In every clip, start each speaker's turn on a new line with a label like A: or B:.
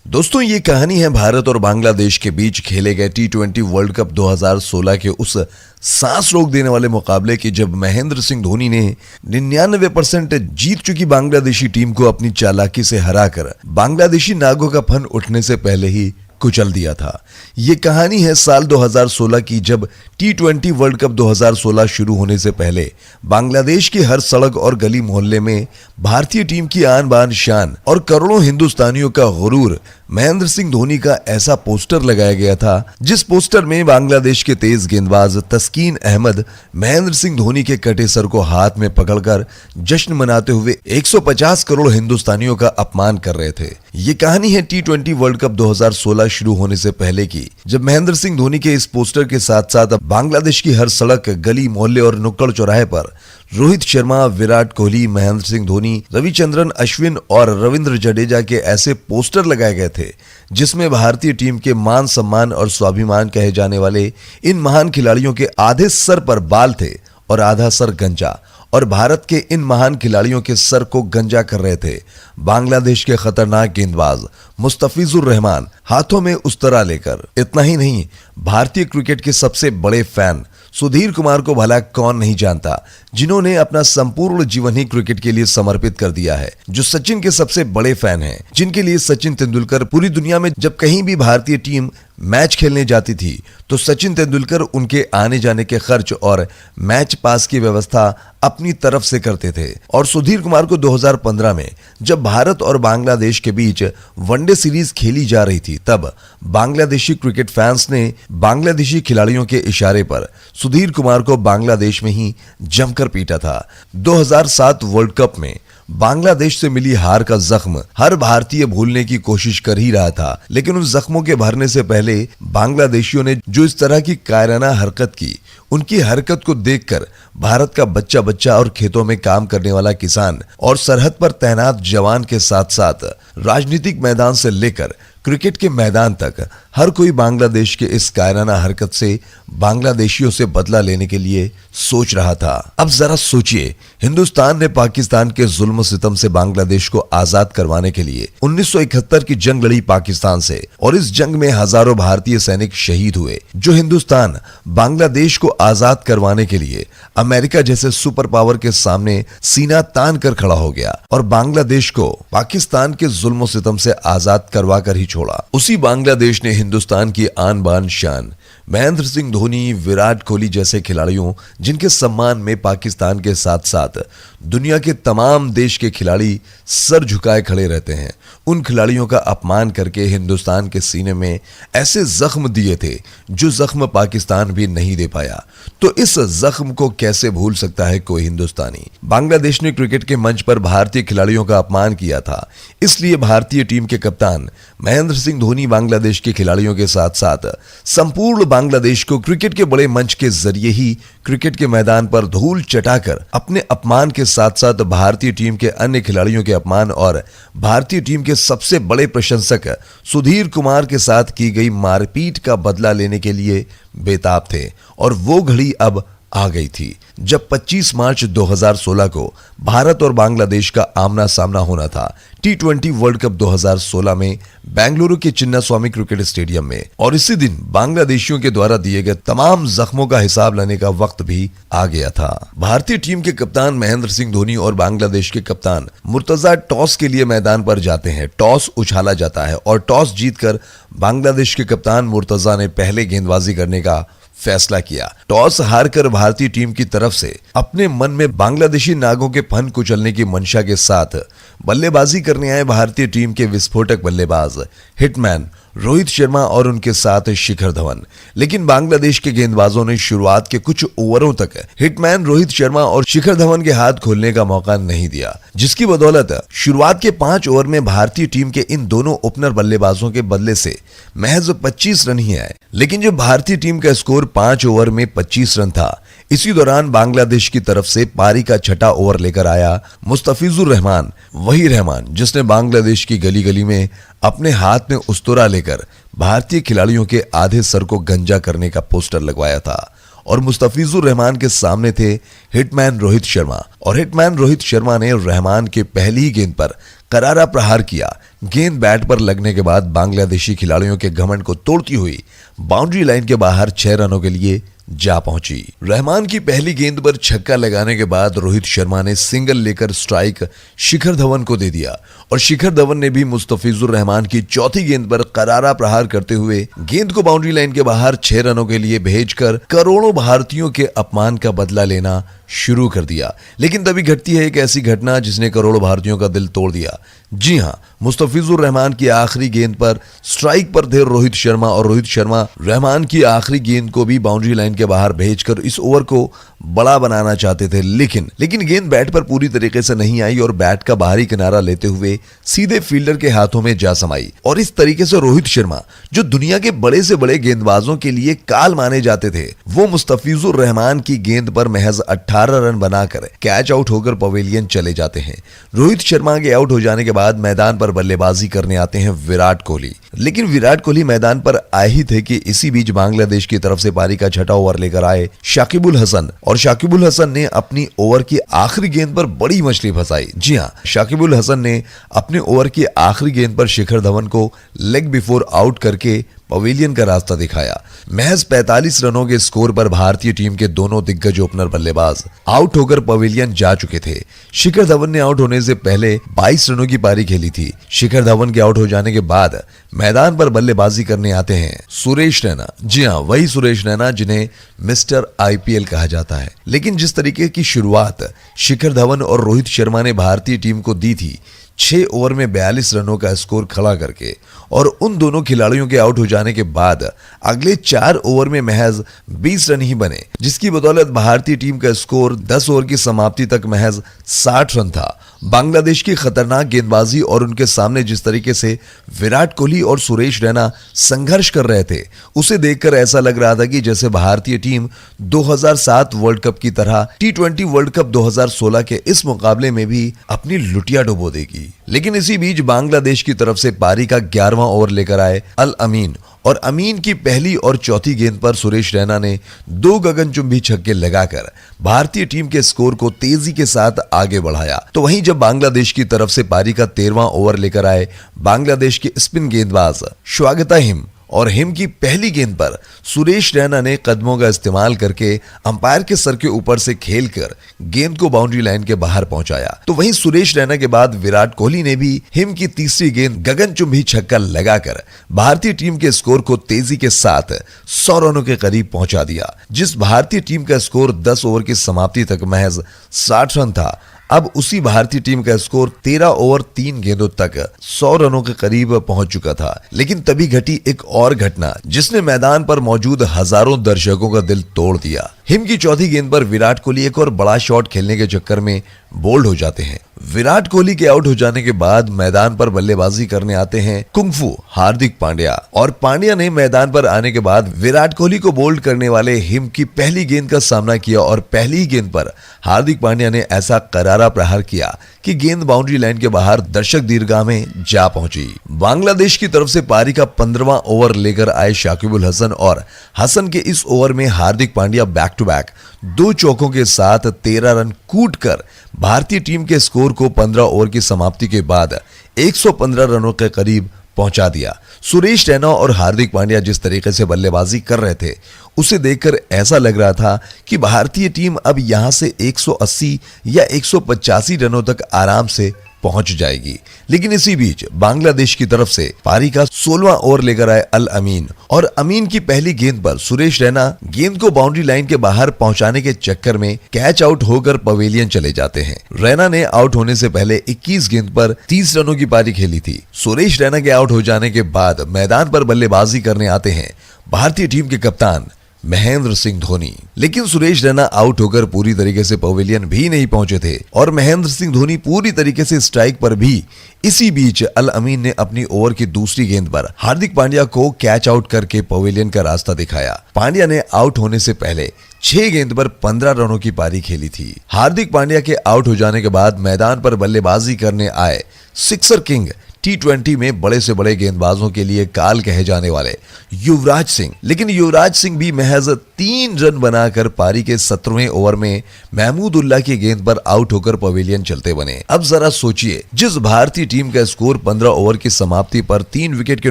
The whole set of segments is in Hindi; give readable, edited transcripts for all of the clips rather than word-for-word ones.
A: दोस्तों, ये कहानी है भारत और बांग्लादेश के बीच खेले गए T20 वर्ल्ड कप 2016 के उस सांस रोक देने वाले मुकाबले की, जब महेंद्र सिंह धोनी ने 99% जीत चुकी बांग्लादेशी टीम को अपनी चालाकी से हराकर बांग्लादेशी नागों का फन उठने से पहले ही कुचल दिया था। ये कहानी है साल 2016 की, जब T20 वर्ल्ड कप 2016 शुरू होने से पहले बांग्लादेश की हर सड़क और गली मोहल्ले में भारतीय टीम की आन बान शान और करोड़ों हिंदुस्तानियों का गुरूर महेंद्र सिंह धोनी का ऐसा पोस्टर लगाया गया था, जिस पोस्टर में बांग्लादेश के तेज गेंदबाज तस्कीन अहमद महेंद्र सिंह धोनी के कटे सर को हाथ में पकड़कर जश्न मनाते हुए 150 करोड़ हिंदुस्तानियों का अपमान कर रहे थे। ये कहानी है T20 वर्ल्ड कप 2016 शुरू होने से पहले की, जब महेंद्र सिंह धोनी के इस पोस्टर के साथ साथ बांग्लादेश की हर सड़क, गली, मोहल्ले और नुक्कड़ चौराहे पर रोहित शर्मा, विराट कोहली, महेंद्र सिंह धोनी, रविचंद्रन अश्विन और रविंद्र जडेजा के ऐसे पोस्टर लगाए गए थे, जिसमें भारतीय टीम के मान सम्मान और स्वाभिमान कहे जाने वाले इन महान खिलाड़ियों के आधे सर पर बाल थे और आधा सर गंजा, और भारत के इन महान खिलाड़ियों के सर को गंजा कर रहे थे बांग्लादेश के खतरनाक गेंदबाज मुस्तफिजुर रहमान हाथों में उस्तरा लेकर। इतना ही नहीं, भारतीय क्रिकेट के सबसे बड़े फैन सुधीर कुमार को भला कौन नहीं जानता, जिन्होंने अपना संपूर्ण जीवन ही क्रिकेट के लिए समर्पित कर दिया है, जो सचिन के सबसे बड़े फैन हैं, जिनके लिए सचिन तेंदुलकर पूरी दुनिया में जब कहीं भी भारतीय टीम मैच खेलने जाती थी तो सचिन तेंदुलकर उनके आने जाने के खर्च और मैच पास की व्यवस्था अपनी तरफ से करते थे। और सुधीर कुमार को 2015 में जब भारत और बांग्लादेश के बीच वनडे सीरीज खेली जा रही थी, तब बांग्लादेशी क्रिकेट फैंस ने बांग्लादेशी खिलाड़ियों के इशारे पर सुधीर कुमार को बांग्लादेश में ही जमकर पीटा था। 2007 वर्ल्ड कप में बांग्लादेश से मिली हार का जख्म हर भारतीय भूलने की कोशिश कर ही रहा था, लेकिन उन जख्मों के भरने से पहले बांग्लादेशियों ने जो इस तरह की कायराना हरकत की, उनकी हरकत को देखकर भारत का बच्चा बच्चा और खेतों में काम करने वाला किसान और सरहद पर तैनात जवान के साथ साथ राजनीतिक मैदान से लेकर क्रिकेट के मैदान तक हर कोई बांग्लादेश के इस कायराना हरकत से बांग्लादेशियों से बदला लेने के लिए सोच रहा था। अब जरा सोचिए, हिंदुस्तान ने पाकिस्तान के जुल्म सितम से बांग्लादेश को आजाद करवाने के लिए 1971 की जंग लड़ी पाकिस्तान से, और इस जंग में हजारों भारतीय सैनिक शहीद हुए। जो हिंदुस्तान बांग्लादेश को आजाद करवाने के लिए अमेरिका जैसे सुपर पावर के सामने सीना तान कर खड़ा हो गया और बांग्लादेश को पाकिस्तान के जुल्म सितम से आजाद करवा कर ही छोड़ा, उसी बांग्लादेश ने हिंदुस्तान की आन बान शान महेंद्र सिंह धोनी, विराट कोहली जैसे खिलाड़ियों, जिनके सम्मान में पाकिस्तान के साथ साथ दुनिया के तमाम देश के खिलाड़ी सर झुकाए खड़े रहते हैं, उन खिलाड़ियों का अपमान करके हिंदुस्तान के सीने में ऐसे जख्म दिए थे जो जख्म पाकिस्तान भी नहीं दे पाया। तो इस जख्म को कैसे भूल सकता है कोई हिंदुस्तानी। बांग्लादेश ने क्रिकेट के मंच पर भारतीय खिलाड़ियों का अपमान किया था, इसलिए भारतीय टीम के कप्तान महेंद्र सिंह धोनी बांग्लादेश के खिलाड़ियों के साथ साथ संपूर्ण बांग्लादेश को क्रिकेट के बड़े मंच के जरिए ही क्रिकेट के मैदान पर धूल चटाकर अपने अपमान के साथ साथ भारतीय टीम के अन्य खिलाड़ियों के अपमान और भारतीय टीम के सबसे बड़े प्रशंसक सुधीर कुमार के साथ की गई मारपीट का बदला लेने के लिए बेताब थे। और वो घड़ी अब आ गई थी जब 25 मार्च 2016 को भारत और बांग्लादेश का आमना सामना होना था T20 वर्ल्ड कप 2016 में बेंगलुरु के चिन्नास्वामी क्रिकेट स्टेडियम में। और इसी दिन बांग्लादेशियों के द्वारा दिए गए तमाम जख्मों का हिसाब लेने का वक्त भी आ गया था। भारतीय टीम के कप्तान महेंद्र सिंह धोनी और बांग्लादेश के कप्तान मुर्तजा टॉस के लिए मैदान पर जाते हैं। टॉस उछाला जाता है और टॉस जीतकर बांग्लादेश के कप्तान मुर्तजा ने पहले गेंदबाजी करने का फैसला किया। टॉस हारकर भारतीय टीम की तरफ से अपने मन में बांग्लादेशी नागों के फन कुचलने की मंशा के साथ बल्लेबाजी करने आए भारतीय टीम के विस्फोटक बल्लेबाज हिटमैन रोहित शर्मा और उनके साथ शिखर धवन। लेकिन बांग्लादेश के गेंदबाजों ने शुरुआत के कुछ ओवरों तक हिटमैन, रोहित शर्मा और शिखर धवन के हाथ खोलने का मौका नहीं दिया, जिसकी बदौलत शुरुआत के 5 ओवर में भारतीय टीम के इन दोनों ओपनर बल्लेबाजों के बदले से महज 25 रन ही आए। लेकिन जब भारतीय टीम का स्कोर 5 ओवर में 25 रन था, इसी दौरान बांग्लादेश की तरफ से पारी का छठा ओवर लेकर आया मुस्तफिजुर रहमान, वही रहमान जिसने बांग्लादेश की गली गली में अपने हाथ में उस्तरा लेकर भारतीय खिलाड़ियों के आधे सर को गंजा करने का पोस्टर लगवाया था। और मुस्तफिजुर रहमान के सामने थे हिटमैन रोहित शर्मा। और हिटमैन रोहित शर्मा ने रहमान के पहली ही गेंद पर करारा प्रहार किया। गेंद बैट पर लगने के बाद बांग्लादेशी खिलाड़ियों के घमंड को तोड़ती हुई बाउंड्री लाइन के बाहर 6 रनों के लिए जा पहुंची। रहमान की पहली गेंद पर छक्का लगाने के बाद रोहित शर्मा ने सिंगल लेकर स्ट्राइक शिखर धवन को दे दिया और शिखर धवन ने भी मुस्तफिजुर रहमान की चौथी गेंद पर करारा प्रहार करते हुए गेंद को बाउंड्री लाइन के बाहर 6 रनों के लिए भेजकर करोड़ों भारतीयों के अपमान का बदला लेना शुरू कर दिया। लेकिन तभी घटती है एक ऐसी घटना जिसने करोड़ों भारतीयों का दिल तोड़ दिया। जी हां, मुस्तफिजुर रहमान की आखिरी गेंद पर स्ट्राइक पर थे रोहित शर्मा और रोहित शर्मा रहमान की आखिरी गेंद को भी बाउंड्री लाइन के बाहर भेजकर इस ओवर को बड़ा बनाना चाहते थे। लेकिन गेंद बैट पर पूरी तरीके से नहीं आई और बैट का बाहरी किनारा लेते हुए सीधे फील्डर के हाथों में जा समाई। और इस तरीके से रोहित शर्मा, जो दुनिया के बड़े से बड़े गेंदबाजों के लिए काल माने जाते थे, वो मुस्तफिजुर रहमान की गेंद पर महज 18 रन बनाकर कैच आउट होकर पवेलियन चले जाते हैं। रोहित शर्मा के आउट हो जाने के बाद मैदान पर बल्लेबाजी करने आते हैं विराट कोहली। लेकिन विराट कोहली मैदान पर आए ही थे कि इसी बीच बांग्लादेश की तरफ से पारी का छठा ओवर लेकर आए शाकिबुल हसन। और शाकिबुल हसन ने अपनी ओवर की आखिरी गेंद पर बड़ी मछली फंसाई। जी हां, शाकिबुल हसन ने अपने ओवर की आखिरी गेंद पर शिखर धवन को लेग बिफोर आउट करके पवेलियन का रास्ता दिखाया। महज 45 रनों के स्कोर पर भारतीय टीम के दोनों दिग्गज ओपनर बल्लेबाज आउट होकर पवेलियन जा चुके थे। शिखर धवन ने आउट होने से पहले 22 रनों की पारी खेली थी। शिखर धवन के आउट हो जाने के बाद मैदान पर बल्लेबाजी करने आते हैं सुरेश रैना। जी हां, वही सुरेश रैना जिन्हें मिस्टर आईपीएल कहा जाता है। लेकिन जिस तरीके की शुरुआत शिखर धवन और रोहित शर्मा ने भारतीय टीम को दी थी, 6 ओवर में 42 रनों का स्कोर खड़ा करके, और उन दोनों खिलाड़ियों के आउट हो जाने के बाद अगले 4 ओवर में महज 20 रन ही बने, जिसकी बदौलत भारतीय टीम का स्कोर 10 ओवर की समाप्ति तक महज 60 रन था। बांग्लादेश की खतरनाक गेंदबाजी और उनके सामने जिस तरीके से विराट कोहली और सुरेश रैना संघर्ष कर रहे थे, उसे देखकर ऐसा लग रहा था कि जैसे भारतीय टीम 2007 वर्ल्ड कप की तरह T20 वर्ल्ड कप 2016 के इस मुकाबले में भी अपनी लुटिया डुबो देगी। लेकिन इसी बीच बांग्लादेश की तरफ से पारी का 11वां ओवर लेकर आए अल अमीन, और अमीन की पहली और चौथी गेंद पर सुरेश रैना ने 2 गगनचुंबी छक्के लगाकर भारतीय टीम के स्कोर को तेजी के साथ आगे बढ़ाया। तो वहीं जब बांग्लादेश की तरफ से पारी का 13वां ओवर लेकर आए बांग्लादेश के स्पिन गेंदबाज स्वागता हिम, और हिम की पहली गेंद पर सुरेश रैना ने कदमों का इस्तेमाल करके अंपायर के सर के ऊपर से खेलकर गेंद को बाउंड्री लाइन के बाहर पहुंचाया। तो वहीं सुरेश रैना के बाद विराट कोहली ने भी हिम की तीसरी गेंद गगनचुंबी छक्का लगाकर भारतीय टीम के स्कोर को तेजी के साथ 100 रनों के करीब पहुंचा दिया, जिस भारतीय टीम का स्कोर 10 ओवर की समाप्ति तक महज 60 रन था। अब उसी भारतीय टीम का स्कोर 13 ओवर 3 गेंदों तक 100 रनों के करीब पहुंच चुका था। लेकिन तभी घटी एक और घटना जिसने मैदान पर मौजूद हजारों दर्शकों का दिल तोड़ दिया। हिम की चौथी गेंद पर विराट कोहली एक और बड़ा शॉट खेलने के चक्कर में बोल्ड हो जाते हैं। विराट कोहली के आउट हो जाने के बाद मैदान पर बल्लेबाजी करने आते हैं कुंफू हार्दिक पांड्या, और पांड्या ने मैदान पर आने के बाद विराट कोहली को बोल्ड करने वाले हिम की पहली गेंद का सामना किया, और पहली ही गेंद पर हार्दिक पांड्या ने ऐसा करारा प्रहार किया कि गेंद बाउंड्री लाइन के बाहर दर्शक दीर्घा में जा पहुंची। बांग्लादेश की तरफ से पारी का 15वां ओवर लेकर आए शाकिबुल हसन, और हसन के इस ओवर में Hardik Pandya back to back 2 चौकों के साथ 13 रन कूटकर भारतीय टीम के स्कोर को 15 ओवर की समाप्ति के बाद 115 रनों के करीब पहुंचा दिया। सुरेश रैना और हार्दिक पांड्या जिस तरीके से बल्लेबाजी कर रहे थे, उसे देखकर ऐसा लग रहा था कि भारतीय टीम अब यहां से 180 या 185 रनों तक आराम से पहुंच जाएगी। लेकिन इसी बीच बांग्लादेश की तरफ से पारी का 16वां ओवर लेकर आए अल अमीन, और अमीन की पहली गेंद पर सुरेश रैना गेंद को बाउंड्री लाइन के बाहर पहुंचाने के चक्कर में कैच आउट होकर पवेलियन चले जाते हैं। रैना ने आउट होने से पहले 21 गेंद पर 30 रनों की पारी खेली थी। सुरेश रैना के आउट हो जाने के बाद मैदान पर बल्लेबाजी करने आते हैं भारतीय टीम के कप्तान महेंद्र सिंह धोनी। लेकिन सुरेश रैना आउट होकर पूरी तरीके से पवेलियन भी नहीं पहुंचे थे, और महेंद्र सिंह धोनी पूरी तरीके से स्ट्राइक पर भी। इसी बीच अल अमीन ने अपनी ओवर की दूसरी गेंद पर हार्दिक पांड्या को कैच आउट करके पवेलियन का रास्ता दिखाया। पांड्या ने आउट होने से पहले 6 गेंद पर 15 रनों की पारी खेली थी। हार्दिक पांड्या के आउट हो जाने के बाद मैदान पर बल्लेबाजी करने आए सिक्सर किंग T20 में बड़े से बड़े गेंदबाजों के लिए काल कहे जाने वाले युवराज सिंह। लेकिन युवराज सिंह भी महज 3 रन बनाकर पारी के 17वें ओवर में महमूदुल्लाह की गेंद पर आउट होकर पवेलियन चलते बने। अब जरा सोचिए, जिस भारतीय टीम का स्कोर 15 ओवर की समाप्ति पर 3 विकेट के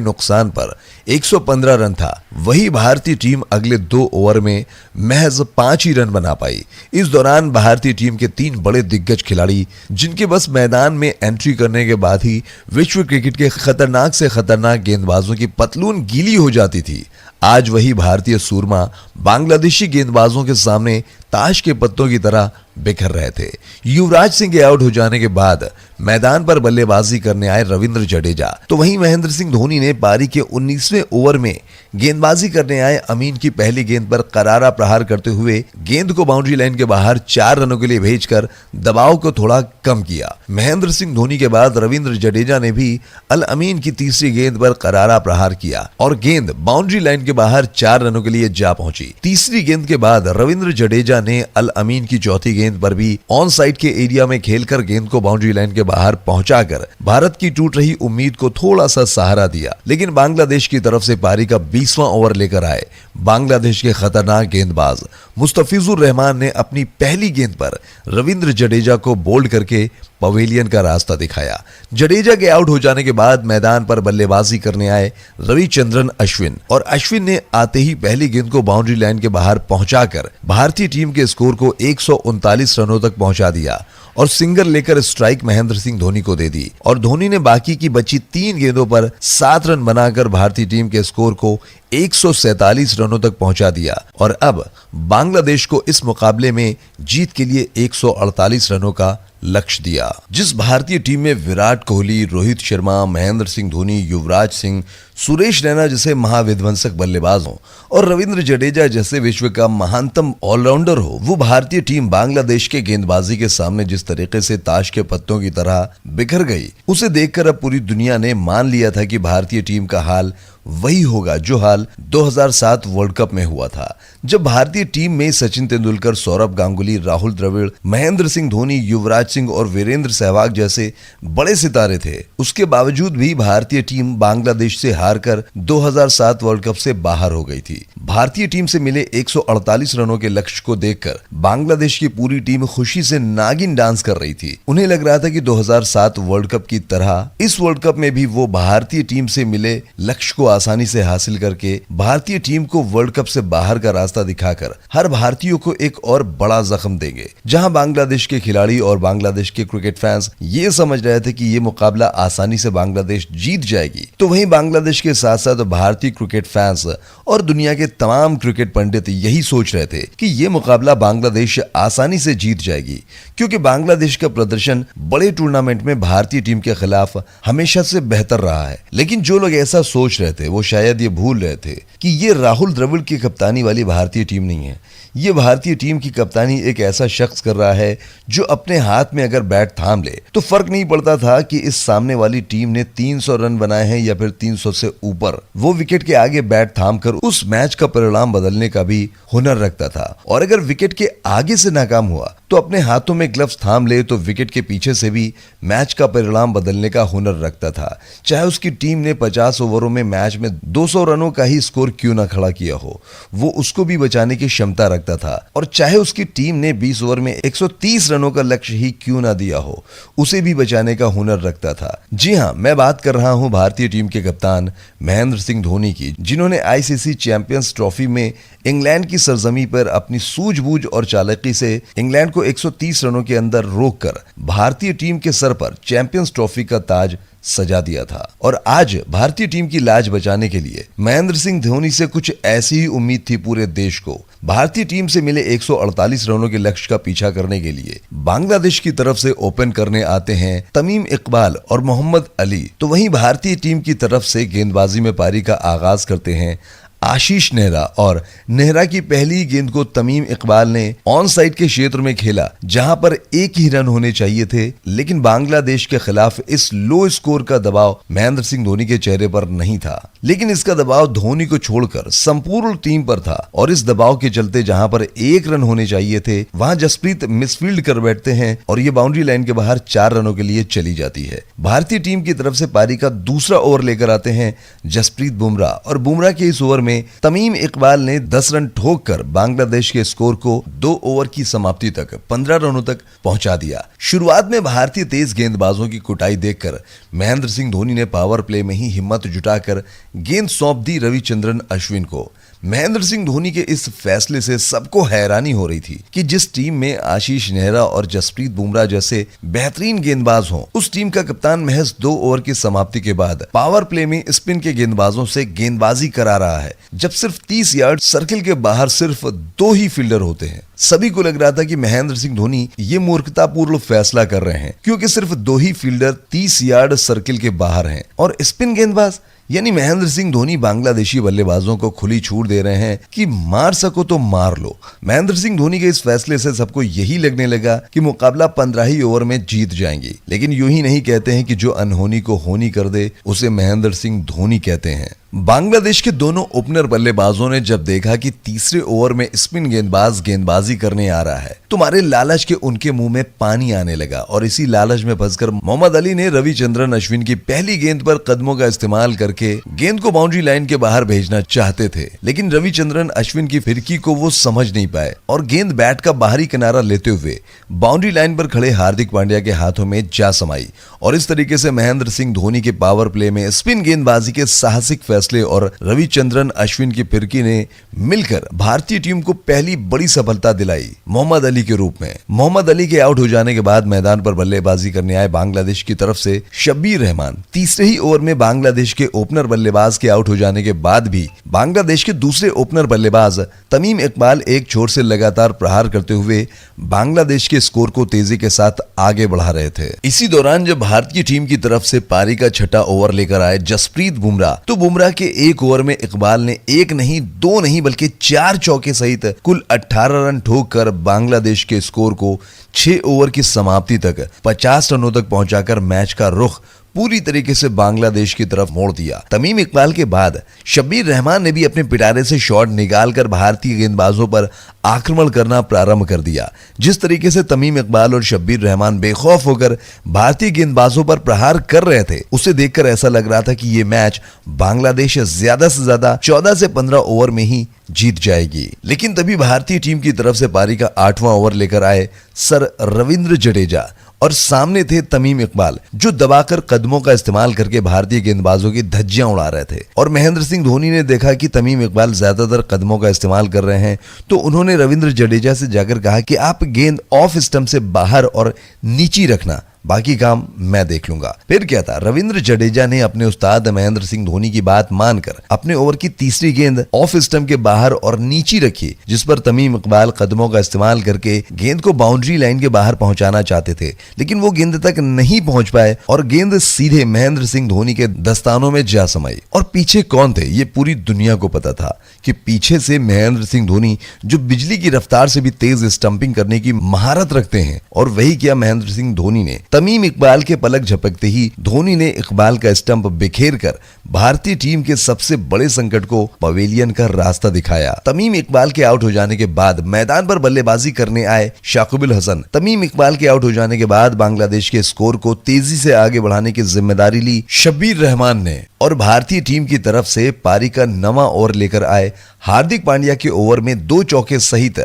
A: नुकसान पर 115 रन था, वही भारतीय टीम अगले 2 ओवर में महज 5 ही रन बना पाई। इस दौरान भारतीय टीम के 3 बड़े दिग्गज खिलाड़ी, जिनके बस मैदान में एंट्री करने के बाद ही विश्व क्रिकेट के खतरनाक से खतरनाक गेंदबाजों की पतलून गीली हो जाती थी, आज वही भारतीय सूरमा बांग्लादेशी गेंदबाजों के सामने ताश के पत्तों की तरह बिखर रहे थे। युवराज सिंह के आउट हो जाने के बाद मैदान पर बल्लेबाजी करने आए रविंद्र जडेजा, तो वहीं महेंद्र सिंह धोनी ने पारी के 19वें ओवर में गेंदबाजी करने आए अमीन की पहली गेंद पर करारा प्रहार करते हुए गेंद को बाउंड्री लाइन के बाहर 4 रनों के लिए भेजकर दबाव को थोड़ा कम किया। महेंद्र सिंह धोनी के बाद रविंद्र जडेजा ने भी अल अमीन की तीसरी गेंद पर करारा प्रहार किया और गेंद बाउंड्री लाइन के बाहर 4 रनों के लिए जा पहुंची। तीसरी गेंद के बाद रविंद्र जडेजा ने अल अमीन की चौथी गेंद पर भी ऑन साइड के एरिया में खेलकर गेंद को बाउंड्री लाइन के बाहर पहुंचाकर भारत की टूट रही उम्मीद को थोड़ा सा सहारा दिया। लेकिन बांग्लादेश की तरफ से पारी का 20वां ओवर लेकर आए बांग्लादेश के खतरनाक गेंदबाज मुस्तफिजुर रहमान ने अपनी पहली गेंद पर रविंद्र जडेजा को बोल्ड करके पवेलियन का रास्ता दिखाया। जडेजा के आउट हो जाने के बाद मैदान पर बल्लेबाजी करने आए रविचंद्रन अश्विन, और अश्विन ने आते ही पहली गेंद को बाउंड्री लाइन के बाहर पहुंचाकर भारतीय टीम के स्कोर को 139 रनों तक पहुंचा दिया और सिंगल लेकर स्ट्राइक महेंद्र सिंह धोनी को दे दी। और धोनी ने बाकी की बची 3 गेंदों पर 7 रन बनाकर भारतीय टीम के स्कोर को 147 रनों तक पहुंचा दिया और अब बांग्लादेश को इस मुकाबले में जीत के लिए 148 रनों का लक्ष्य दिया। जिस भारतीय टीम में विराट कोहली, रोहित शर्मा, महेंद्र सिंह धोनी, युवराज सिंह, सुरेश रैना जैसे महाविध्वंसक बल्लेबाज हो और रविंद्र जडेजा जैसे विश्व का महानतम ऑलराउंडर हो, वो भारतीय टीम बांग्लादेश के गेंदबाजी के सामने जिस तरीके से ताश के पत्तों की तरह बिखर गई, उसे देखकर अब पूरी दुनिया ने मान लिया था कि भारतीय टीम का हाल वही होगा जो हाल 2007 वर्ल्ड कप में हुआ था, जब भारतीय टीम में सचिन तेंदुलकर, सौरभ गांगुली, राहुल द्रविड़, महेंद्र सिंह धोनी, युवराज सिंह और वीरेंद्र सहवाग जैसे बड़े सितारे थे। उसके बावजूद भी भारतीय टीम बांग्लादेश से हारकर 2007 वर्ल्ड कप से बाहर हो गई थी। भारतीय टीम से मिले 148 रनों के लक्ष्य को देखकर बांग्लादेश की पूरी टीम खुशी से नागिन डांस कर रही थी। उन्हें लग रहा था कि 2007 वर्ल्ड कप की तरह इस वर्ल्ड कप में भी वो भारतीय टीम से मिले लक्ष्य को आसानी से हासिल करके भारतीय टीम को वर्ल्ड कप से बाहर का रास्ता दिखाकर हर भारतीयों को एक और बड़ा जख्म देंगे। जहां बांग्लादेश के खिलाड़ी और बांग्लादेश के क्रिकेट फैंस ये समझ रहे थे कि ये मुकाबला आसानी से बांग्लादेश जीत जाएगी, तो वहीं बांग्लादेश के साथ साथ भारतीय क्रिकेट फैंस और दुनिया के तमाम क्रिकेट पंडित यही सोच रहे थे कि ये मुकाबला बांग्लादेश आसानी से जीत जाएगी, क्योंकि बांग्लादेश का प्रदर्शन बड़े टूर्नामेंट में भारतीय टीम के खिलाफ हमेशा से बेहतर रहा है। लेकिन जो लोग ऐसा सोच रहे थे वो शायद ये भूल रहे थे कि ये राहुल द्रविड़ की कप्तानी वाली भारतीय टीम नहीं है। ये भारतीय टीम की कप्तानी एक ऐसा शख्स कर रहा है जो अपने हाथ में अगर बैट थाम ले तो फर्क नहीं पड़ता था कि इस सामने वाली टीम ने 300 रन बनाए हैं या फिर 300 से ऊपर। वो विकेट के आगे बैट थाम कर उस मैच का परिणाम बदलने का भी हुनर रखता था, और अगर विकेट के आगे से नाकाम हुआ तो अपने हाथों में ग्लव्स थाम ले तो विकेट के पीछे से भी मैच का परिणाम बदलने का हुनर रखता था। चाहे उसकी टीम ने 50 ओवरों में मैच में 200 रनों का ही स्कोर क्यों ना खड़ा किया हो, वो उसको भी बचाने की क्षमता रखता था। और चाहे उसकी टीम ने 20 ओवर में 130 रनों का लक्ष्य ही क्यों ना दिया हो, उसे भी बचाने का हुनर रखता था। जी हां, मैं बात कर रहा हूं भारतीय टीम के कप्तान महेंद्र सिंह धोनी की, जिन्होंने आईसीसी चैंपियंस ट्रॉफी में इंग्लैंड की सरजमी पर अपनी सूझबूझ और चालाकी से इंग्लैंड को 130 रनों के अंदर रोककर भारतीय टीम के सर पर चैंपियंस ट्रॉफी का ताज सजा दिया था। और आज भारतीय टीम की लाज बचाने के लिए महेंद्र सिंह धोनी से कुछ ऐसी ही उम्मीद थी पूरे देश को। भारतीय टीम से मिले 148 रनों के लक्ष्य का पीछा करने के लिए बांग्लादेश की तरफ से ओपन करने आते हैं तमीम इकबाल और मोहम्मद अली, तो वहीं भारतीय टीम की तरफ से गेंदबाजी में पारी का आगाज करते हैं आशीष नेहरा, और नेहरा की पहली गेंद को तमीम इकबाल ने ऑन साइड के क्षेत्र में खेला जहां पर एक ही रन होने चाहिए थे, लेकिन बांग्लादेश के खिलाफ इस लो स्कोर का दबाव महेंद्र सिंह धोनी के चेहरे पर नहीं था, लेकिन इसका दबाव धोनी को छोड़कर संपूर्ण टीम पर था। और इस दबाव के चलते जहां पर एक रन होने चाहिए थे वहां जसप्रीत मिसफील्ड कर बैठते हैं और ये बाउंड्री लाइन के बाहर 4 रनों के लिए चली जाती है। भारतीय टीम की तरफ से पारी का दूसरा ओवर लेकर आते हैं जसप्रीत बुमराह, और बुमराह के इस ओवर में तमीम इकबाल ने 10 रन ठोक कर बांग्लादेश के स्कोर को 2 ओवर की समाप्ति तक 15 रनों तक पहुंचा दिया। शुरुआत में भारतीय तेज गेंदबाजों की कुटाई देखकर महेंद्र सिंह धोनी ने पावर प्ले में ही हिम्मत जुटाकर गेंद सौंप दी रविचंद्रन अश्विन को। महेंद्र सिंह धोनी के इस फैसले से सबको हैरानी हो रही थी कि जिस टीम में आशीष नेहरा और जसप्रीत बुमराह जैसे बेहतरीन गेंदबाज हों, उस टीम का कप्तान महज 2 ओवर की समाप्ति के बाद पावर प्ले में स्पिन के गेंदबाजों से गेंदबाजी करा रहा है, जब सिर्फ 30 यार्ड सर्किल के बाहर सिर्फ 2 ही फील्डर होते हैं। सभी को लग रहा था कि महेंद्र सिंह धोनी ये मूर्खतापूर्ण फैसला कर रहे हैं क्योंकि सिर्फ 2 ही फील्डर 30 यार्ड सर्किल के बाहर हैं, और स्पिन गेंदबाज यानी महेंद्र सिंह धोनी बांग्लादेशी बल्लेबाजों को खुली छूट दे रहे हैं कि मार सको तो मार लो। महेंद्र सिंह धोनी के इस फैसले से सबको यही लगने लगा कि मुकाबला 15 ही ओवर में जीत जाएंगे, लेकिन यूं ही नहीं कहते हैं कि जो अनहोनी को होनी कर दे उसे महेंद्र सिंह धोनी कहते हैं। बांग्लादेश के दोनों ओपनर बल्लेबाजों ने जब देखा कि तीसरे ओवर में स्पिन गेंदबाज गेंदबाजी करने आ रहा है तो मारे लालच के उनके मुंह में पानी आने लगा, और इसी लालच में फंसकर मोहम्मद अली ने रविचंद्रन अश्विन की पहली गेंद पर कदमों का इस्तेमाल करके गेंद को बाउंड्री लाइन के बाहर भेजना चाहते थे, लेकिन रविचंद्रन अश्विन की फिरकी को वो समझ नहीं पाए और गेंद बैट का बाहरी किनारा लेते हुए बाउंड्री लाइन पर खड़े हार्दिक पांड्या के हाथों में जा समाई। और इस तरीके से महेंद्र सिंह धोनी के पावर प्ले में स्पिन गेंदबाजी के साहसिक फैसले और रविचंद्रन अश्विन की फिरकी ने मिलकर भारतीय टीम को पहली बड़ी सफलता दिलाई मोहम्मद अली के रूप में। मोहम्मद अली के आउट हो जाने के बाद मैदान पर बल्लेबाजी करने आए बांग्लादेश की तरफ से शब्बीर रहमान तीसरे ही ओवर में बांग्लादेश के ओपनर बल्लेबाज के आउट हो जाने के बाद भी बांग्लादेश के दूसरे ओपनर बल्लेबाज तमीम इकबाल एक छोर से लगातार प्रहार करते हुए बांग्लादेश के स्कोर को तेजी के साथ आगे बढ़ा रहे थे। इसी दौरान जब भारतीय टीम की तरफ से पारी का छठा ओवर लेकर आए जसप्रीत बुमराह, तो बुमराह के एक ओवर में इकबाल ने 1 नहीं 2 नहीं बल्कि 4 चौके सहित कुल 18 रन ठोक कर बांग्लादेश के स्कोर को 6 ओवर की समाप्ति तक 50 रनों तक पहुंचाकर मैच का रुख पूरी तरीके से बांग्लादेश की तरफ मोड़ दिया। तमीम इकबाल के बाद शब्बीर रहमान ने भी अपने पिटारे से शॉट निकालकर भारतीय गेंदबाजों पर आक्रमण करना प्रारंभ कर दिया। जिस तरीके से तमीम इकबाल और शब्बीर रहमान बेखौफ होकर भारतीय गेंदबाजों पर प्रहार कर रहे थे, उसे देखकर ऐसा लग रहा था कि ये मैच बांग्लादेश ज्यादा से ज्यादा 14 से 15 ओवर में ही जीत जाएगी। लेकिन तभी भारतीय टीम की तरफ से पारी का 8वां ओवर लेकर आए सर रविंद्र जडेजा, और सामने थे तमीम इकबाल जो दबाकर कदमों का इस्तेमाल करके भारतीय गेंदबाजों की धज्जियां उड़ा रहे थे। और महेंद्र सिंह धोनी ने देखा कि तमीम इकबाल ज्यादातर कदमों का इस्तेमाल कर रहे हैं, तो उन्होंने रविंद्र जडेजा से जाकर कहा कि आप गेंद ऑफ स्टंप से बाहर और नीची रखना, बाकी काम मैं देख लूंगा। फिर क्या था, रविंद्र जडेजा ने अपने उस्ताद महेंद्र सिंह धोनी की बात मानकर अपने ओवर की तीसरी गेंद ऑफ स्टंप के बाहर और नीची रखी, जिस पर तमीम इकबाल कदमों का इस्तेमाल करके गेंद को बाउंड्री लाइन के बाहर पहुंचाना चाहते थे, लेकिन वो गेंद तक नहीं पहुंच पाए और गेंद सीधे महेंद्र सिंह धोनी के दस्तानों में जा समाई। और पीछे कौन थे ये पूरी दुनिया को पता था कि पीछे से महेंद्र सिंह धोनी जो बिजली की रफ्तार से भी तेज स्टंपिंग करने की महारत रखते हैं, और वही किया महेंद्र सिंह धोनी ने। तमीम इकबाल के पलक झपकते ही धोनी ने इकबाल का स्टंप बिखेर कर भारतीय टीम के सबसे बड़े संकट को पवेलियन का रास्ता दिखाया। तमीम इकबाल के आउट हो जाने के बाद मैदान पर बल्लेबाजी करने आए शाकिबुल हसन। तमीम इकबाल के आउट हो जाने के बाद बांग्लादेश के स्कोर को तेजी से आगे बढ़ाने की जिम्मेदारी ली शब्बीर रहमान ने, और भारतीय टीम की तरफ से पारी का 9वां ओवर लेकर आए हार्दिक पांड्या के ओवर में 2 चौके सहित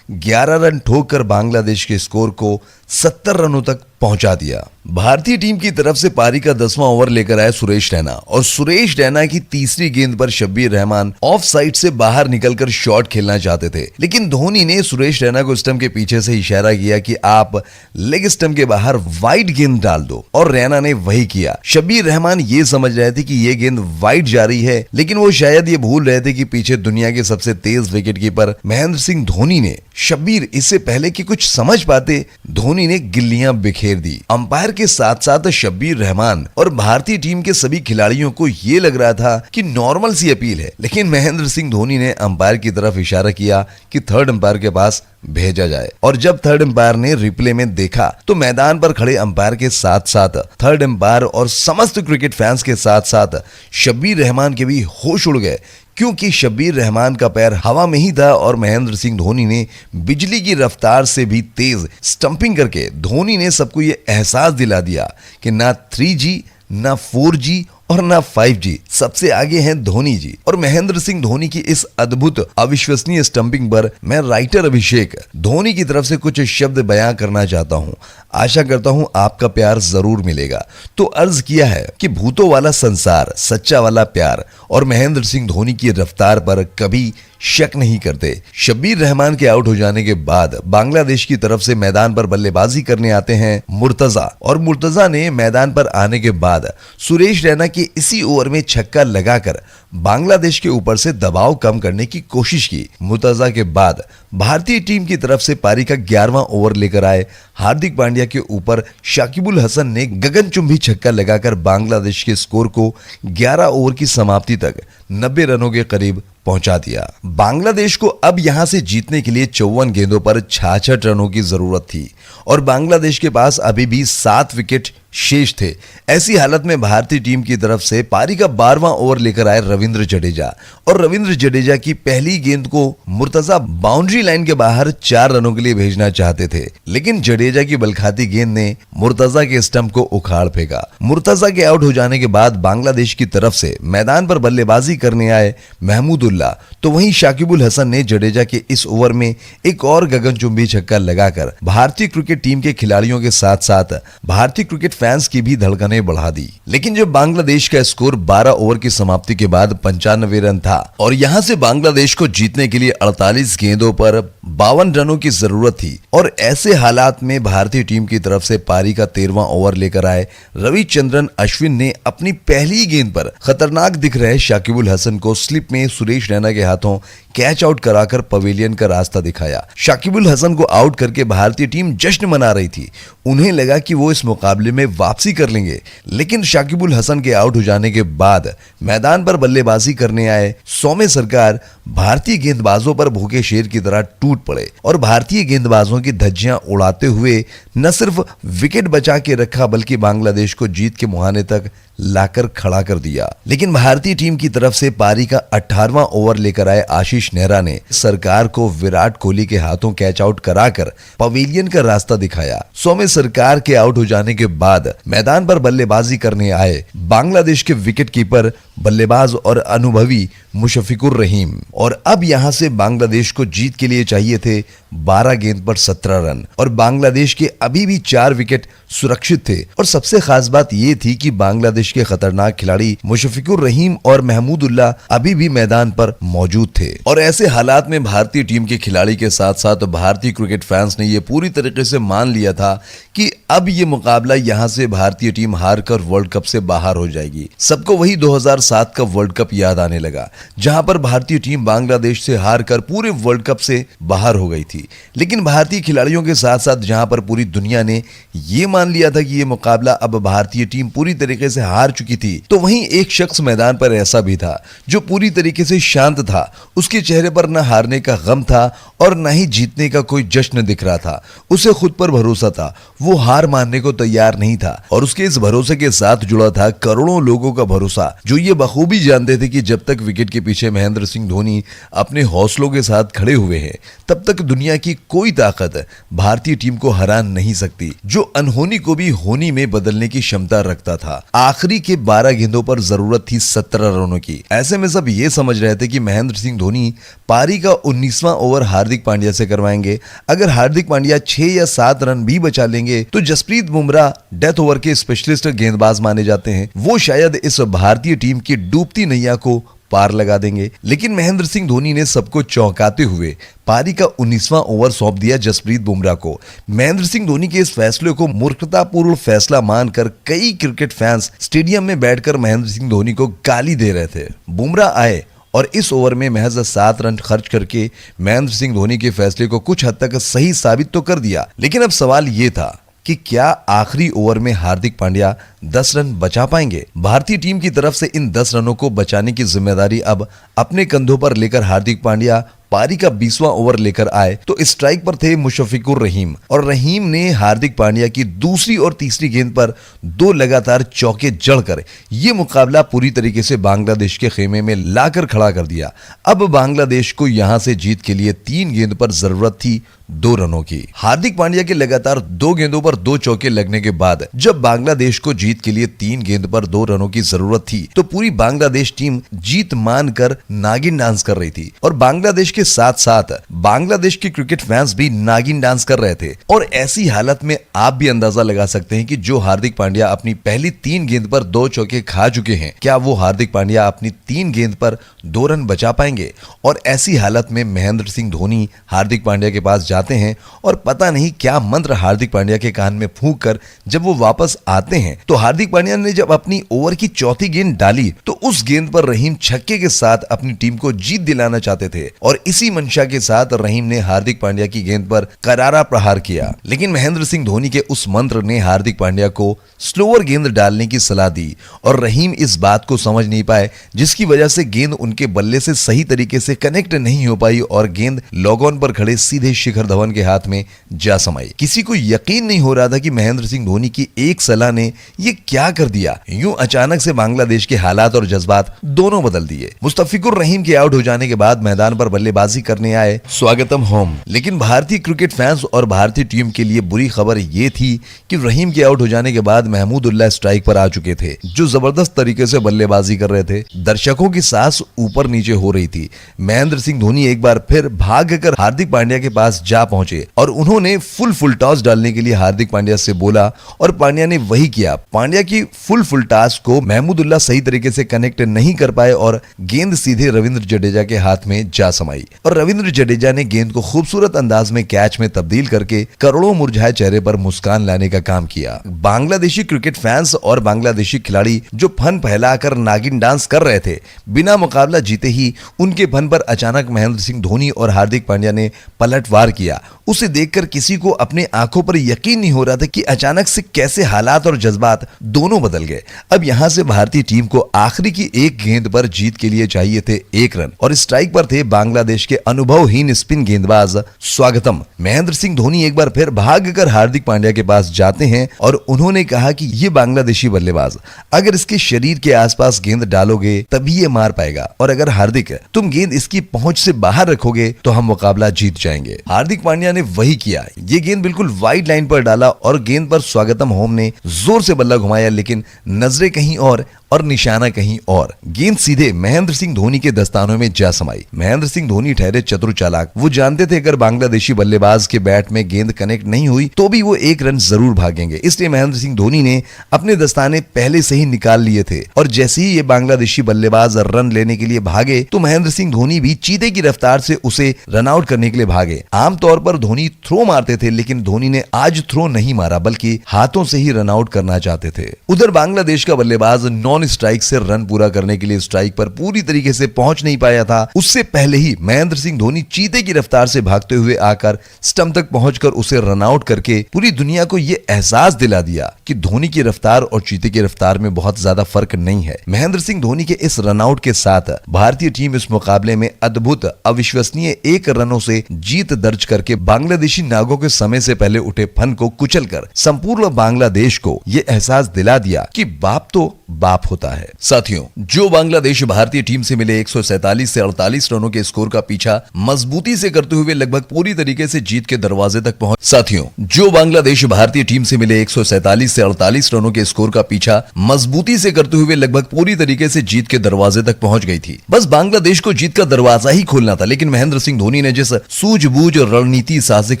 A: 11 रन ठोककर बांग्लादेश के स्कोर को 70 रनों तक पहुंचा दिया। भारतीय टीम की तरफ से पारी का 10वां ओवर लेकर आए सुरेश रैना, और सुरेश रैना की तीसरी गेंद पर शब्बीर रहमान ऑफ साइड से बाहर निकलकर शॉट खेलना चाहते थे, लेकिन धोनी ने सुरेश रैना को स्टंप के पीछे से इशारा किया कि आप लेग स्टंप के बाहर वाइड गेंद डाल दो, और रैना ने वही किया। शब्बीर रहमान ये समझ रहे थे कि ये गेंद वाइड जा रही है, लेकिन वो शायद ये भूल रहे थे कि पीछे दुनिया के सबसे तेज विकेटकीपर महेंद्र सिंह धोनी ने शब्बीर इससे पहले कि कुछ समझ पाते धोनी ने गिल्लियां बिखेर दी। अंपायर अंपायर के साथ साथ शब्बीर रहमान और भारतीय टीम के सभी खिलाड़ियों को ये लग रहा था कि नॉर्मल सी अपील है, लेकिन महेंद्र सिंह धोनी ने अंपायर की तरफ इशारा किया कि थर्ड अंपायर के पास भेजा जाए। और जब थर्ड अंपायर ने रिप्ले में देखा तो मैदान पर खड़े अंपायर के साथ साथ थर्ड अंपायर और समस्त क्रिकेट फैंस के साथ साथ शब्बीर रहमान के भी होश उड़ गए, क्योंकि शब्बीर रहमान का पैर हवा में ही था और महेंद्र सिंह धोनी ने बिजली की रफ्तार से भी तेज स्टंपिंग करके धोनी ने सबको ये एहसास दिला दिया कि ना 3G ना 4G और ना 5G, सबसे आगे हैं धोनी जी। और महेंद्र सिंह धोनी की इस अद्भुत अविश्वसनीय स्टंपिंग पर मैं राइटर अभिषेक धोनी की तरफ से कुछ शब्द बयां करना चाहता हूं। आशा करता हूं आपका प्यार जरूर मिलेगा। तो अर्ज किया है कि भूतों वाला संसार, सच्चा वाला प्यार और महेंद्र सिंह धोनी की रफ्तार पर कभी शक नहीं करते। शब्बीर रहमान के आउट हो जाने के बाद बांग्लादेश की तरफ से मैदान पर बल्लेबाजी करने आते हैं मुर्तजा, और मुर्तजा ने मैदान पर आने के बाद सुरेश रैना के इसी ओवर में छक्का लगाकर बांग्लादेश के ऊपर से दबाव कम करने की कोशिश की। मुर्तजा के बाद भारतीय टीम की तरफ से पारी का 11वां ओवर लेकर आए हार्दिक पांड्या के ऊपर शाकिबुल हसन ने गगनचुंबी छक्का लगाकर बांग्लादेश के स्कोर को 11 ओवर की समाप्ति तक 90 रनों के करीब पहुंचा दिया। बांग्लादेश को अब यहां से जीतने के लिए 54 गेंदों पर 66 रनों की जरूरत थी और बांग्लादेश के पास अभी भी 7 विकेट शेष थे। ऐसी हालत में भारतीय टीम की तरफ से पारी का 12वां ओवर लेकर आए रविंद्र जडेजा, और रविंद्र जडेजा की पहली गेंद को मुर्तजा बाउंड्री लाइन के बाहर 4 रनों के लिए भेजना चाहते थे, लेकिन जडेजा की बलखाती गेंद ने मुर्तजा के स्टंप को उखाड़ फेंका। मुर्तजा के आउट हो जाने के बाद बांग्लादेश की तरफ से मैदान पर बल्लेबाजी करने आए महमूदुल्लाह, तो वहीं शाकिबुल हसन ने जडेजा के इस ओवर में एक और गगनचुंबी छक्का लगाकर भारतीय क्रिकेट टीम के खिलाड़ियों के साथ साथ भारतीय क्रिकेट फैंस की भी धड़कनें बढ़ा दी। लेकिन जब बांग्लादेश का स्कोर 12 ओवर की समाप्ति के बाद 95 रन था और यहां से बांग्लादेश को जीतने के लिए 48 गेंदों पर 52 रनों की जरूरत थी, और ऐसे हालात में भारतीय टीम की तरफ से पारी का 13वां ओवर लेकर आए रविचंद्रन अश्विन ने अपनी पहली गेंद पर खतरनाक दिख रहे शाकिबुल हसन को स्लिप में सुरेश रैना के हाथों कैच आउट कराकर पवेलियन का रास्ता दिखाया। शाकिबुल हसन को आउट करके भारतीय टीम जश्न मना रही थी। उन्हें लगा कि वो इस मुकाबले में वापसी कर लेंगे, लेकिन शाकिबुल हसन के आउट हो जाने के बाद मैदान पर बल्लेबाजी करने आए सौम्य सरकार भारतीय गेंदबाजों पर भूखे शेर की तरह टूट पड़े और भारतीय गेंदबाजों की धज्जियां उड़ाते हुए न सिर्फ विकेट बचा के रखा बल्कि बांग्लादेश को जीत के मुहाने तक लाकर खड़ा कर दिया। लेकिन भारतीय टीम की तरफ से पारी का 18वां ओवर लेकर आए आशीष नेहरा ने सरकार को विराट कोहली के हाथों कैच आउट कराकर पवेलियन का रास्ता दिखाया। सौम्य सरकार के आउट हो जाने के बाद मैदान पर बल्लेबाजी करने आए बांग्लादेश के विकेट कीपर बल्लेबाज और अनुभवी मुशफिकुर रहीम, और अब यहां से बांग्लादेश को जीत के लिए चाहिए थे 12 गेंद पर 17 रन, और बांग्लादेश के अभी भी 4 विकेट सुरक्षित थे। और सबसे खास बात यह थी कि बांग्लादेश के खतरनाक खिलाड़ी मुशफिकुर रहीम और महमूदुल्लाह अभी भी मैदान पर मौजूद थे। और ऐसे हालात में भारतीय टीम के खिलाड़ी के साथ साथ भारतीय क्रिकेट फैंस ने यह पूरी तरीके से मान लिया था कि अब ये मुकाबला यहां से भारतीय टीम हार कर वर्ल्ड कप से बाहर हो जाएगी। सबको वही 2007 का वर्ल्ड कप याद आने लगा, जहां पर भारतीय टीम बांग्लादेश से हार कर पूरे वर्ल्ड कप से बाहर हो गई थी। लेकिन भारतीय खिलाड़ियों के साथ साथ जहां पर पूरी दुनिया ने यह मान लिया था कि यह मुकाबला अब भारतीय टीम पूरी तरीके से हार चुकी थी, तो वहीं एक शख्स मैदान पर ऐसा भी था जो पूरी तरीके से शांत था। उसके चेहरे पर न हारने का गम था और न ही जीतने का कोई जश्न दिख रहा था। उसे खुद पर भरोसा था, वो हार मानने को तैयार नहीं था, और उसके इस भरोसे के साथ जुड़ा था करोड़ों लोगों का भरोसा, जो ये बखूबी जानते थे कि जब तक विकेट के पीछे महेंद्र सिंह धोनी अपने हौसलों के साथ खड़े हुए हैं, तब तक दुनिया की कोई ताकत भारतीय टीम को हरा नहीं सकती, जो अनहोनी को भी होनी में बदलने की क्षमता रखता था। आखिरी के 12 गेंदों पर जरूरत थी 17 रनों की। ऐसे में सब ये समझ रहे थे कि महेंद्र सिंह धोनी पारी का 19वां ओवर हार्दिक पांड्या से करवाएंगे। अगर हार्दिक पांड्या 6 या 7 रन भी बचा लेंगे तो जसप्रीत बुमराह डेथ ओवर के स्पेशलिस्ट गेंदबाज माने जाते हैं, वो शायद इस भारतीय टीम की डूबती नैया को पार लगा देंगे। लेकिन महेंद्र सिंह धोनी ने सबको चौंकाते हुए पारी का 19वां ओवर सौंप दिया जसप्रीत बुमराह को। महेंद्र सिंह धोनी के इस फैसले को मूर्खतापूर्ण फैसला मानकर कई क्रिकेट फैंस स्टेडियम में बैठकर महेंद्र सिंह धोनी को गाली दे रहे थे। बुमराह आए और इस ओवर में महज 7 रन खर्च करके महेंद्र सिंह धोनी के फैसले को कुछ हद तक सही साबित तो कर दिया। लेकिन अब सवाल ये था कि क्या आखिरी ओवर में हार्दिक पांड्या 10 रन बचा पाएंगे। भारतीय टीम की तरफ से इन 10 रनों को बचाने की जिम्मेदारी अब अपने कंधों पर लेकर हार्दिक पांड्या पारी का 20वां ओवर लेकर आए तो स्ट्राइक पर थे मुशफिकुर रहीम, और रहीम ने हार्दिक पांड्या की दूसरी और तीसरी गेंद पर 2 लगातार चौके जड़कर यह मुकाबला पूरी तरीके से बांग्लादेश के खेमे में लाकर खड़ा कर दिया। अब बांग्लादेश को यहां से जीत के लिए 3 गेंद पर जरूरत थी 2 रनों की। हार्दिक पांड्या के लगातार 2 गेंदों पर 2 चौके लगने के बाद जब बांग्लादेश को जीत के लिए 3 गेंद पर 2 रनों की जरूरत थी तो पूरी बांग्लादेश टीम जीत मानकर नागिन डांस कर रही थी, और बांग्लादेश के साथ साथ बांग्लादेश के क्रिकेट फैंस भी नागिन डांस कर रहे थे। और ऐसी हालत में आप भी अंदाजा लगा सकते हैं कि जो हार्दिक पांड्या अपनी पहली 3 गेंद पर 2 चौके खा चुके हैं, क्या वो हार्दिक पांड्या अपनी 3 गेंद पर 2 रन बचा पाएंगे। और ऐसी हालत में महेंद्र सिंह धोनी हार्दिक पांड्या के पास जाते हैं और पता नहीं क्या मंत्र हार्दिक पांड्या के कान में फूंक कर जब वो वापस आते हैं तो हार्दिक पांड्या ने जब अपनी ओवर की चौथी गेंद डाली तो उस गेंद पर रहीम छक्के के साथ अपनी टीम को जीत दिलाना चाहते थे, और इसी मंशा के साथ रहीम ने हार्दिक पांड्या की गेंद पर करारा प्रहार किया। लेकिन महेंद्र सिंह धोनी के उस मंत्र ने हार्दिक पांड्या को स्लोअर गेंद डालने की सलाह दी, और रहीम इस बात को समझ नहीं पाए, जिसकी वजह से गेंद उनके बल्ले से सही तरीके से कनेक्ट नहीं हो पाई और गेंद लॉग ऑन पर खड़े सीधे शिखर धवन के हाथ में जा समाई। किसी को यकीन नहीं हो रहा था कि महेंद्र सिंह धोनी की एक सलाह ने ये क्या कर दिया। यूं अचानक से बांग्लादेश के हालात और जज्बात दोनों बदल दिए। मुस्तफिकुर रहीम के आउट हो जाने के बाद मैदान पर बल्लेबाजी करने आए स्वागतम होम, लेकिन भारतीय क्रिकेट फैंस और भारतीय टीम के लिए बुरी खबर ये थी कि रहीम के आउट हो जाने के बाद महमूदुल्लाह स्ट्राइक पर आ चुके थे, जो जबरदस्त तरीके से बल्लेबाजी कर रहे थे। दर्शकों की सांस ऊपर नीचे हो रही थी। महेंद्र सिंह धोनी एक बार फिर भागकर हार्दिक पांड्या के पास जा पहुंचे और उन्होंने फुल टॉस डालने के लिए हार्दिक पांड्या से बोला, और पांड्या ने वही किया। पांड्या की फुल टॉस को महमूदुल्लाह सही तरीके से कनेक्ट नहीं कर पाए और गेंद सीधे रविंद्र जडेजा के हाथ में जा समाई, और रविंद्र जडेजा ने गेंद को खूबसूरत अंदाज में कैच में तब्दील करके करोड़ों मुरझाए चेहरे पर मुस्कान लाने का काम किया। बांग्लादेशी क्रिकेट फैंस और बांग्लादेशी खिलाड़ी जो फन फैलाकर नागिन डांस कर रहे थे, बिना मुकाबला जीते ही उनके फन पर अचानक महेंद्र सिंह धोनी और हार्दिक पांड्या ने पलटवार किया। उसे देखकर किसी को अपने आंखों पर यकीन नहीं हो रहा था कि अचानक से कैसे हालात और जज्बात दोनों बदल गए। अब यहां से भारतीय टीम को आखिरी की 1 गेंद पर जीत के लिए चाहिए थे 1 रन, और स्ट्राइक पर थे बांग्लादेश के अनुभवहीन स्पिन गेंदबाज स्वागतम। महेंद्र सिंह धोनी एक बार फिर भागकर हार्दिक पांड्या के पास जाते हैं और उन्होंने कहा कि ये बांग्लादेशी बल्लेबाज, अगर इसके शरीर के आसपास गेंद डालोगे तभी ये मार पाएगा, और अगर हार्दिक तुम गेंद इसकी पहुंच से बाहर रखोगे तो हम मुकाबला जीत जाएंगे। हार्दिक पांड्या ने वही किया। ये गेंद बिल्कुल वाइड लाइन पर डाला और गेंद पर स्वागतम होम ने जोर से बल्ला घुमाया, लेकिन नजरें कहीं और निशाना कहीं और। गेंद सीधे महेंद्र सिंह धोनी के दस्तानों में जा समाई। महेंद्र सिंह धोनी ठहरे चतुर चालाक। वो जानते थे अगर बांग्लादेशी बल्लेबाज के बैट में गेंद कनेक्ट नहीं हुई तो भी वो 1 रन जरूर भागेंगे, इसलिए महेंद्र सिंह धोनी ने अपने दस्ताने पहले से ही निकाल लिए थे, और जैसे ही ये बांग्लादेशी बल्लेबाज रन लेने के लिए भागे तो महेंद्र सिंह धोनी भी चीते की रफ्तार से उसे रन आउट करने के लिए भागे। आमतौर पर धोनी थ्रो मारते थे, लेकिन धोनी ने आज थ्रो नहीं मारा बल्कि हाथों से ही रन आउट करना चाहते थे। उधर बांग्लादेश का बल्लेबाज नॉन स्ट्राइक से रन पूरा करने के लिए स्ट्राइक पर पूरी तरीके से पहुंच नहीं पाया था। उससे पहले ही महेंद्र सिंह धोनी चीते की रफ्तार से भागते हुए आकर स्टंप तक पहुंचकर उसे रन आउट करके पूरी दुनिया को यह एहसास दिला दिया कि धोनी की रफ्तार और चीते की रफ्तार में बहुत ज्यादा फर्क नहीं है। महेंद्र सिंह धोनी के इस रन आउट के साथ भारतीय टीम इस मुकाबले में अद्भुत अविश्वसनीय 1 रनों से जीत दर्ज करके बांग्लादेशी नागों के समय से पहले उठे फन को कुचलकर संपूर्ण बांग्लादेश को यह एहसास दिला दिया कि बाप तो बाप होता है। साथियों, जो बांग्लादेश भारतीय टीम से मिले 147 से 48 रनों के स्कोर का पीछा मजबूती से करते हुए लगभग पूरी तरीके से जीत के दरवाजे तक पहुंच साथियों जो बांग्लादेश भारतीय टीम से मिले 147 से 48 रनों के स्कोर का पीछा मजबूती से करते हुए लगभग पूरी तरीके से जीत के दरवाजे तक पहुंच गई थी। बस बांग्लादेश को जीत का दरवाजा ही खोलना था, लेकिन महेंद्र सिंह धोनी ने जिस सूझबूझ और रणनीति साहसिक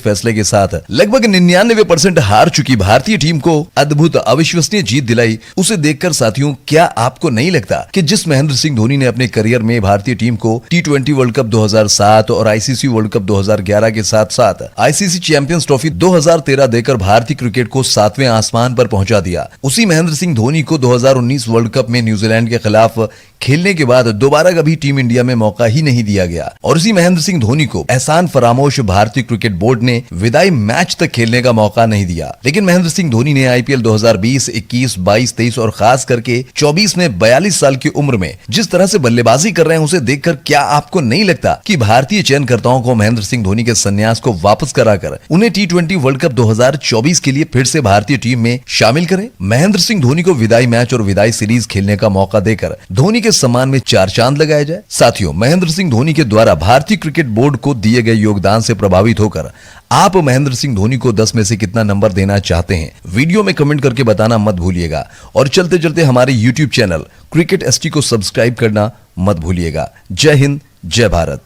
A: फैसले के साथ लगभग 99% हार चुकी भारतीय टीम को अद्भुत अविश्वसनीय जीत दिलाई, उसे देखकर साथियों क्या आपको नहीं लगता कि जिस महेंद्र सिंह धोनी ने अपने करियर में भारतीय टीम को T20 वर्ल्ड कप 2007 और ICC वर्ल्ड कप 2011 के साथ साथ ICC चैंपियंस ट्रॉफी 2013 देकर भारतीय क्रिकेट को 7वें आसमान पर पहुंचा दिया, उसी महेंद्र सिंह धोनी को 2019 वर्ल्ड कप में न्यूजीलैंड के खिलाफ खेलने के बाद दोबारा कभी टीम इंडिया में मौका ही नहीं दिया गया और इसी महेंद्र सिंह धोनी को एहसान फरामोश भारतीय क्रिकेट बोर्ड ने विदाई मैच तक खेलने का मौका नहीं दिया। लेकिन महेंद्र सिंह धोनी ने आईपीएल 2020, 21, 22, 23 और खास करके 24 में 42 साल की उम्र में जिस तरह से बल्लेबाजी कर रहे हैं उसे देखकर क्या आपको नहीं लगता कि भारतीय चयनकर्ताओं को महेंद्र सिंह धोनी के संन्यास को वापस कराकर उन्हें टी20 वर्ल्ड कप 2024 के लिए फिर से भारतीय टीम में शामिल करें? महेंद्र सिंह धोनी को विदाई मैच और विदाई सीरीज खेलने का मौका देकर धोनी के सम्मान में 4 चांद लगाया जाए। साथियों, महेंद्र सिंह धोनी के द्वारा भारतीय क्रिकेट बोर्ड को दिए गए योगदान से प्रभावित होकर आप महेंद्र सिंह धोनी को 10 में से कितना नंबर देना चाहते हैं? वीडियो में कमेंट करके बताना मत भूलिएगा और चलते चलते हमारे यूट्यूब चैनल क्रिकेट एसटी को सब्सक्राइब करना मत भूलिएगा। जय हिंद, जय भारत।